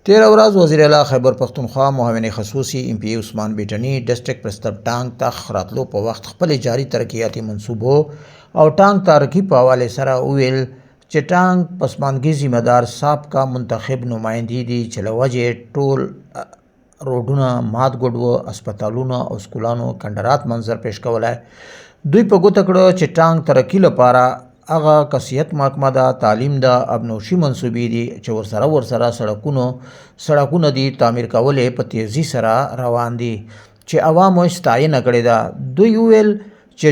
تیرہ ورځ وزیر اعلی خیبر پختونخوا معاون خصوصي ایم پی عثمان بیٹنی ډسټریکټ پرستر ټانک ته راتلو په وخت خپل جاری ترقیاتي منصوبو او ټانک ترقی په حواله سره وویل چې ټانک پسماندګي ذمہ دار سابقه منتخب نمائندې دي چې له وجې ټول روډونه مات ګډ اسپتالونه او سکولانو کندرات منظر پیش کولای دوی په ګوته کړو چې ټانک ترقی لپاره هغه کسیت محکمه ده تعلیم ده ابنوشي منصوبې دي چې ورسره سړکونه دي تعمیر کولې په تیزی سره روان دي چې عوامو ستاینه کړې ده. دوی ویل چې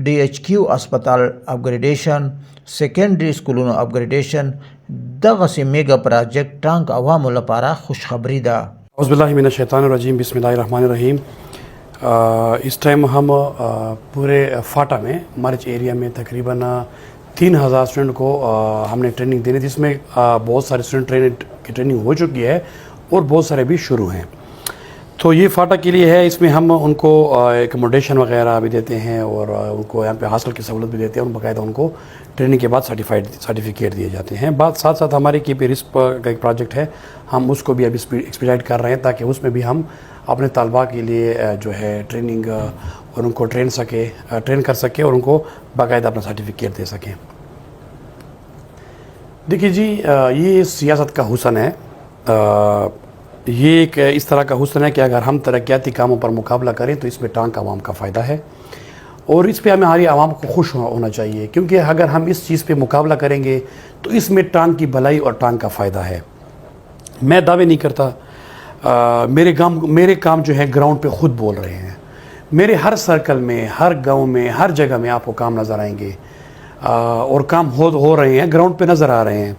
ډي ایچ کیو اسپتال اپګریډیشن سیکنډري سکولونو اپګریډیشن دغسې میګا پراجیکټ ټانک عوامو لپاره خوشخبری ده. اعوذ باللہ من الشیطان الرجیم بسم اللہ الرحمن الرحیم. اس ٹائم ہم پورے فاٹا میں مرچ ایریا میں تقریباً 3000 اسٹوڈنٹ کو ہم نے ٹریننگ دینی تھی. اس میں بہت سارے اسٹوڈنٹ کی ٹریننگ ہو چکی ہے اور بہت سارے بھی شروع ہیں. تو یہ فاٹا کے لیے ہے. اس میں ہم ان کو ایکوموڈیشن وغیرہ بھی دیتے ہیں اور ان کو یہاں پہ ہاسٹل کی سہولت بھی دیتے ہیں اور باقاعدہ ان کو ٹریننگ کے بعد سرٹیفکیٹ دیے جاتے ہیں. ساتھ ساتھ ہماری کی پی رسپ کا ایک پروجیکٹ ہے, ہم اس کو بھی ابھی ایکسپیڈائٹ کر رہے ہیں تاکہ اس میں بھی ہم اپنے طالبہ کے لیے جو ہے ٹریننگ اور ان کو ٹرین کر سکیں اور ان کو باقاعدہ اپنا سرٹیفکیٹ دے سکیں. دیکھیے جی, یہ سیاست کا حسن ہے. یہ ایک اس طرح کا حسن ہے کہ اگر ہم ترقیاتی کاموں پر مقابلہ کریں تو اس میں ٹانک عوام کا فائدہ ہے اور اس پہ ہماری عوام کو خوش ہونا چاہیے, کیونکہ اگر ہم اس چیز پہ مقابلہ کریں گے تو اس میں ٹانک کی بھلائی اور ٹانک کا فائدہ ہے. میں دعوے نہیں کرتا, میرے کام جو ہے گراؤنڈ پہ خود بول رہے ہیں. میرے ہر سرکل میں, ہر گاؤں میں, ہر جگہ میں آپ کو کام نظر آئیں گے اور کام ہو رہے ہیں, گراؤنڈ پہ نظر آ رہے ہیں.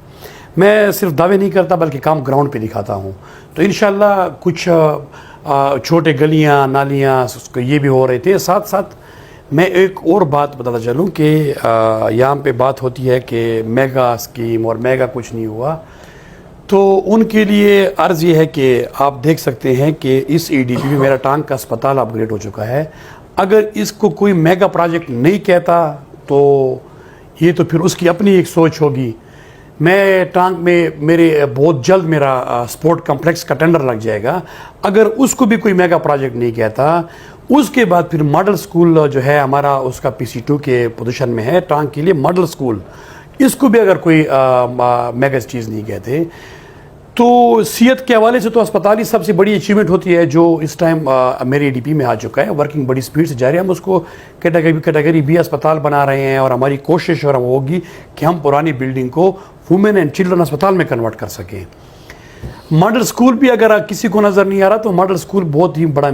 میں صرف دعوے نہیں کرتا بلکہ کام گراؤنڈ پہ دکھاتا ہوں. تو انشاءاللہ کچھ چھوٹے گلیاں نالیاں یہ بھی ہو رہے تھے. ساتھ ساتھ میں ایک اور بات بتاتا چلوں کہ یہاں پہ بات ہوتی ہے کہ میگا اسکیم اور میگا کچھ نہیں ہوا. تو ان کے لیے عرض یہ ہے کہ آپ دیکھ سکتے ہیں کہ اس ای ڈی پی میں میرا ٹانک کا اسپتال اپ گریڈ ہو چکا ہے. اگر اس کو کوئی میگا پروجیکٹ نہیں کہتا تو یہ تو پھر اس کی اپنی ایک سوچ ہوگی. میں ٹانک میں بہت جلد میرا سپورٹ کمپلیکس کا ٹینڈر لگ جائے گا. اگر اس کو بھی کوئی میگا پروجیکٹ نہیں کہتا, اس کے بعد پھر ماڈل سکول جو ہے ہمارا اس کا PC2 کے پوزیشن میں ہے ٹانک کے لیے ماڈل سکول, اس کو بھی اگر کوئی میگا چیز نہیں کہتے تو صحت کے حوالے سے تو اسپتال ہی سب سے بڑی اچیومنٹ ہوتی ہے جو اس ٹائم میرے ڈی پی میں آ چکا ہے. ورکنگ بڑی سپیڈ سے جاری ہے. ہم اس کو کیٹیگری بی اسپتال بنا رہے ہیں اور ہماری کوشش اور ہوگی کہ ہم پرانی بلڈنگ کو وومن اینڈ چلڈرن اسپتال میں کنورٹ کر سکیں. ماڈل سکول بھی اگر کسی کو نظر نہیں آ رہا تو ماڈل سکول بہت ہی بڑا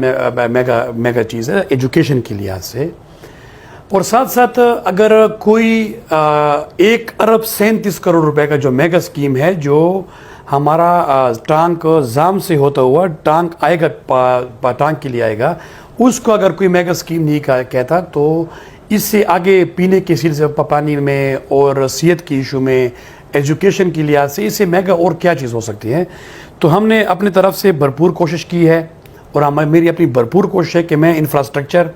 میگا چیز ہے ایجوکیشن کے لحاظ سے. اور ساتھ ساتھ اگر کوئی 1 ارب 37 کروڑ روپے کا جو میگا اسکیم ہے جو ہمارا ٹانک زام سے ہوتا ہوا ٹانک آئے گا, ٹانک کے لیے آئے گا, اس کو اگر کوئی میگا اسکیم نہیں کہتا تو اس سے آگے پینے کے سلسلے پانی میں اور صحت کی ایشو میں ایجوکیشن کے لحاظ سے اس سے میگا اور کیا چیز ہو سکتی ہے. تو ہم نے اپنی طرف سے بھرپور کوشش کی ہے اور میری اپنی بھرپور کوشش ہے کہ میں انفراسٹرکچر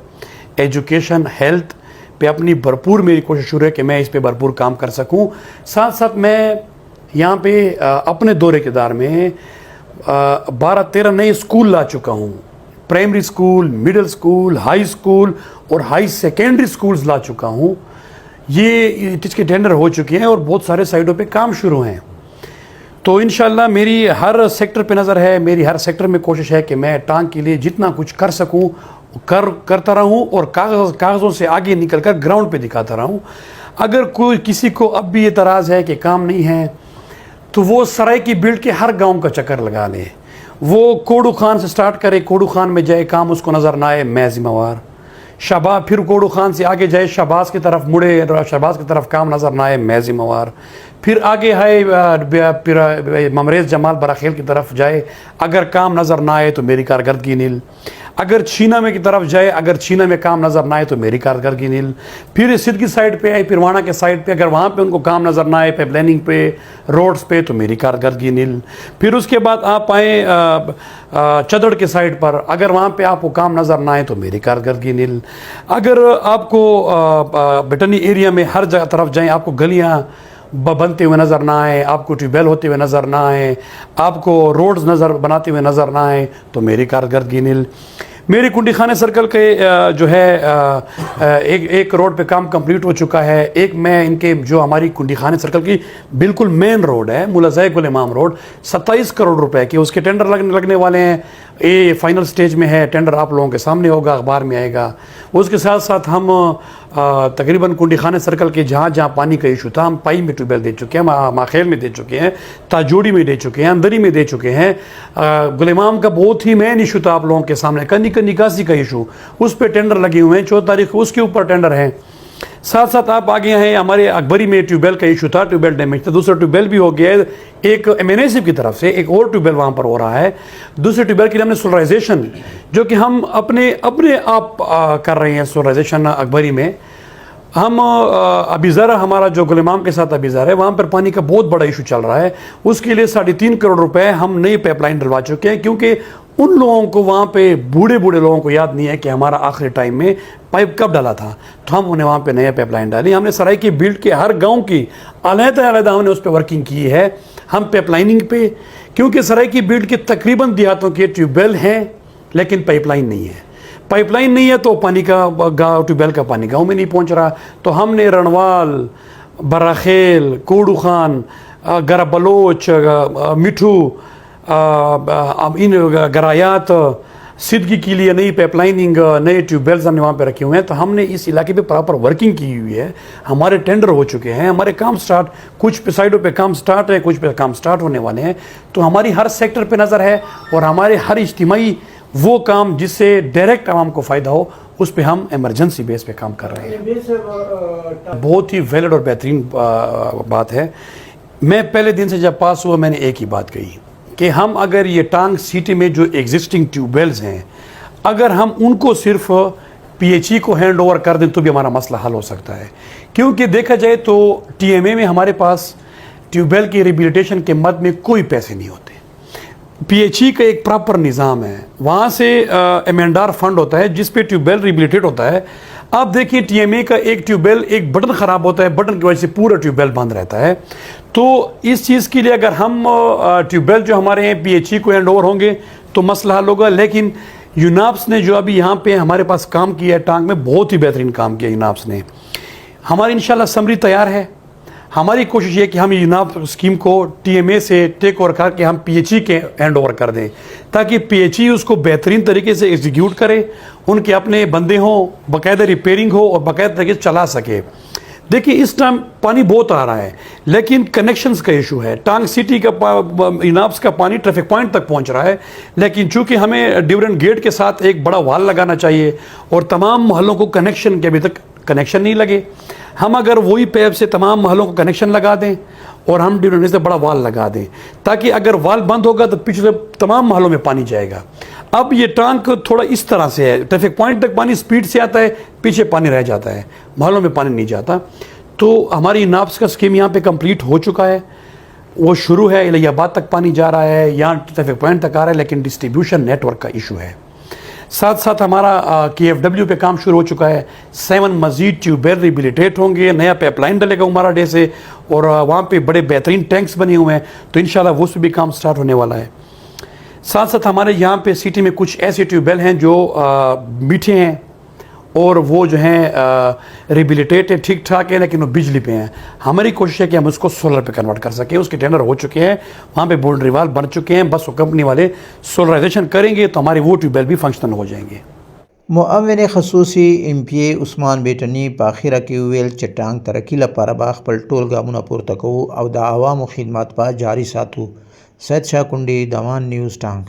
ایجوکیشن ہیلتھ پہ اپنی بھرپور میری کوشش شروع ہے کہ میں اس پہ بھرپور کام کر سکوں. ساتھ ساتھ میں یہاں پہ اپنے دورے کے دار میں 12-13 نئے اسکول لا چکا ہوں. Primary school, middle school, high school اور ہائی سیکنڈری اسکولز لا چکا ہوں. یہ اس کے ٹینڈر ہو چکے ہیں اور بہت سارے سائٹوں پہ کام شروع ہیں. تو انشاءاللہ میری ہر سیکٹر پہ نظر ہے, میری ہر سیکٹر میں کوشش ہے کہ میں ٹانک کے لیے جتنا کچھ کر سکوں کرتا رہوں اور کاغذوں سے آگے نکل کر گراؤنڈ پہ دکھاتا رہوں. اگر کوئی کسی کو اب بھی اعتراض ہے کہ کام نہیں ہے تو وہ سرائے کی بلڈ کے ہر گاؤں کا چکر لگا لے. وہ کوڑو خان سے سٹارٹ کرے, کوڑو خان میں جائے کام اس کو نظر نہ آئے میں ذمہ وار. پھر کوڑو خان سے آگے جائے شہباز کی طرف مڑے, شہباز کی طرف کام نظر نہ آئے میں ذمہ وار. پھر آگے ہے ممریز جمال براخیل کی طرف جائے, اگر کام نظر نہ آئے تو میری کارکردگی نیل. اگر چھینا میں کی طرف جائے, اگر چھینا میں کام نظر نہ آئے تو میری کارکردگی نیل. پھر سدھ کی سائڈ پہ آئے, پھر وانا کے سائڈ پہ اگر وہاں پہ ان کو کام نظر نہ آئے پائپ لائننگ پہ روڈز پہ تو میری کارکردگی نیل. پھر اس کے بعد آپ آئیں چدڑ کے سائڈ پر, اگر وہاں پہ آپ کو کام نظر نہ آئے تو میری کارکردگی نیل. اگر آپ کو بٹنی ایریا میں ہر جگہ طرف جائیں آپ کو گلیاں बनते हुए नज़र ना आए, आपको ट्यूबवेल होते हुए नज़र ना आए, आपको रोड्स नज़र बनाते हुए नज़र ना आए, तो मेरी कारकर्दगी नील। मेरी कुंडी खाने सर्कल के जो है एक रोड पे काम कंप्लीट हो चुका है। एक मैं इनके जो हमारी कुंडी खाने सर्कल की बिल्कुल मेन रोड है, मुल्ला ज़ैद गुल इमाम रोड, 27 करोड़ रुपए के उसके टेंडर लगने वाले हैं। ये फाइनल स्टेज में है, टेंडर आप लोगों के सामने होगा, अखबार में आएगा। उसके साथ साथ हम तकरीबन कुंडी खाने सर्कल के जहाँ जहाँ पानी का इशू था, हम पाई में ट्यूबवेल दे चुके हैं, माखेल में दे चुके हैं, ताजोड़ी में दे चुके हैं, अंदरी में दे चुके हैं। गुल इमाम का बहुत ही मेन इशू था आप लोगों के सामने, कनी का निकासी का इशू, उस पर टेंडर लगे हुए हैं, 14 तारीख उसके ऊपर टेंडर हैं। साथ साथ आप आगे हैं, हमारे अकबरी में ट्यूबवेल का इशू था, ट्यूबवेल डैमेज था, दूसरा ट्यूबवेल भी हो गया है। एक MNAC की तरफ से एक और ट्यूबवेल वहाँ पर हो रहा है। दूसरे ट्यूबवेल के लिए हमने सोलराइजेशन, जो कि हम अपने आप कर रहे हैं सोलराइजेशन अकबरी में। हम अभी ज़रा हमारा जो गुल इमाम के साथ अभी ज़रा है, वहाँ पर पानी का बहुत बड़ा इशू चल रहा है। उसके लिए 3.5 करोड़ रुपए हम नई पाइपलाइन डलवा चुके हैं, क्योंकि उन लोगों को वहाँ पे बूढ़े लोगों को याद नहीं है कि हमारा आखिरी टाइम में पाइप कब डाला था, तो हम उन्हें वहाँ पे नया पाइपलाइन डाली। हमने सराय की बिल्ड के हर गांव की अलग-अलग हमने उस पर वर्किंग की है। हम पाइपलाइनिंग पे, क्योंकि सराय की बिल्ड के तकरीबन देहातों के ट्यूबवेल हैं लेकिन पाइपलाइन नहीं है। पाइपलाइन नहीं है तो पानी का ट्यूबवेल का पानी गाँव में नहीं पहुँच रहा। तो हमने रणवाल, बराखेल, कोडू खान, गरा बलोच, मिठू, इन गरायात, सिद्दगी के लिए नई पाइपलाइनिंग, नए ट्यूबवेल्स हमने वहाँ पे रखे हुए हैं। तो हमने इस इलाके पे प्रॉपर वर्किंग की हुई है। हमारे टेंडर हो चुके हैं, हमारे काम स्टार्ट, कुछ पे साइडों पे काम स्टार्ट है, कुछ पे काम स्टार्ट होने वाले हैं। तो हमारी हर सेक्टर पे नज़र है और हमारे हर इज्तिमाई वो काम जिससे डायरेक्ट आवाम को फ़ायदा हो, उस पर हम एमरजेंसी बेस पे काम कर रहे हैं। बहुत ही वैलिड और बेहतरीन बात है। मैं पहले दिन से जब पास हुआ, मैंने एक ही बात कही कि हम अगर ये टांग सिटी में जो एग्जिस्टिंग ट्यूबवेल्स हैं, अगर हम उनको सिर्फ PHE को हैंड ओवर कर दें तो भी हमारा मसला हल हो सकता है। क्योंकि देखा जाए तो TMA में हमारे पास ट्यूबवेल की रिहेबिलिटेशन के मद में कोई पैसे नहीं होते। PHE का एक प्रॉपर निज़ाम है, वहाँ से एमेंडार फंड होता है जिस पे ट्यूबवेल रिहेबिलिटेट होता है। आप देखिए TMA का एक ट्यूबवेल, एक बटन ख़राब होता है, बटन की वजह से पूरा ट्यूबवेल बंद रहता है। तो इस चीज़ के लिए अगर हम ट्यूबवेल जो हमारे हैं PHE को हैंड ओवर होंगे तो मसला हल होगा। लेकिन यूनाप्स ने जो अभी यहाँ पे हमारे पास काम किया है टांग में, बहुत ही बेहतरीन काम किया यूनाप्स ने। हमारी इंशाल्लाह समरी तैयार है। हमारी कोशिश ये कि हम यूनाप स्कीम को TMA से टेक ओवर करके हम PHE के हैंड ओवर कर दें, ताकि PHE उसको बेहतरीन तरीके से एग्जीक्यूट करे, उनके अपने बंदे हों, बाकायदा रिपेयरिंग हो और बाकायदा तरीके से चला सके। देखिए इस टाइम पानी बहुत आ रहा है लेकिन कनेक्शंस का इशू है। टांग सिटी का यूनाप्स का पानी ट्रैफिक पॉइंट तक पहुंच रहा है, लेकिन चूंकि हमें डिफरेंट गेट के साथ एक बड़ा वाल लगाना चाहिए और तमाम मोहल्लों को कनेक्शन के अभी तक कनेक्शन नहीं लगे। हम अगर वही पैप से तमाम मोहल्लों को कनेक्शन लगा दें और हम डिफरेंट से बड़ा वाल लगा दें, ताकि अगर वाल बंद होगा तो पिछले तमाम मोहल्लों में पानी जाएगा। अब ये टांक थोड़ा इस तरह से है, ट्रैफिक पॉइंट तक पानी स्पीड से आता है, पीछे पानी रह जाता है, मोहल्लों में पानी नहीं जाता। तो हमारी नाप्स का स्कीम यहाँ पे कंप्लीट हो चुका है, वो शुरू है, इलाहाबाद तक पानी जा रहा है, यहाँ ट्रैफिक पॉइंट तक आ रहा है, लेकिन डिस्ट्रीब्यूशन नेटवर्क का इशू है। साथ साथ हमारा KFW पे काम शुरू हो चुका है। 7 मजीद ट्यूबवेल रिहेबिलिटेट होंगे, नया पाइपलाइन डलेगा उमारा डे से, और वहाँ पे बड़े बेहतरीन टैंक्स बने हुए हैं, तो इंशाल्लाह वो से भी काम स्टार्ट होने वाला है। साथ साथ हमारे यहाँ पे सिटी में कुछ ऐसे ट्यूबवेल हैं जो मीठे हैं और वो जो हैं रिहेबिलिटेट है, ठीक ठाक है, लेकिन वो बिजली पे हैं। हमारी कोशिश है कि हम उसको सोलर पे कन्वर्ट कर सकें। उसके टेंडर हो चुके हैं, वहाँ पे बाउंड्री वाल बन चुके हैं, बस वो कंपनी वाले सोलराइजेशन करेंगे तो हमारे वो ट्यूबवेल भी फंक्शनल हो जाएंगे। मुअव्विन खसूसी MPA उस्मान बेटनी पाखिरा की वेल चट्टांग तरक्की लपारा बाखपल टोल गामुना पुरतको और द आवाम खिदमत पर जारी सातु। सैद शाह कुंडी, दवान न्यूज़ टांग।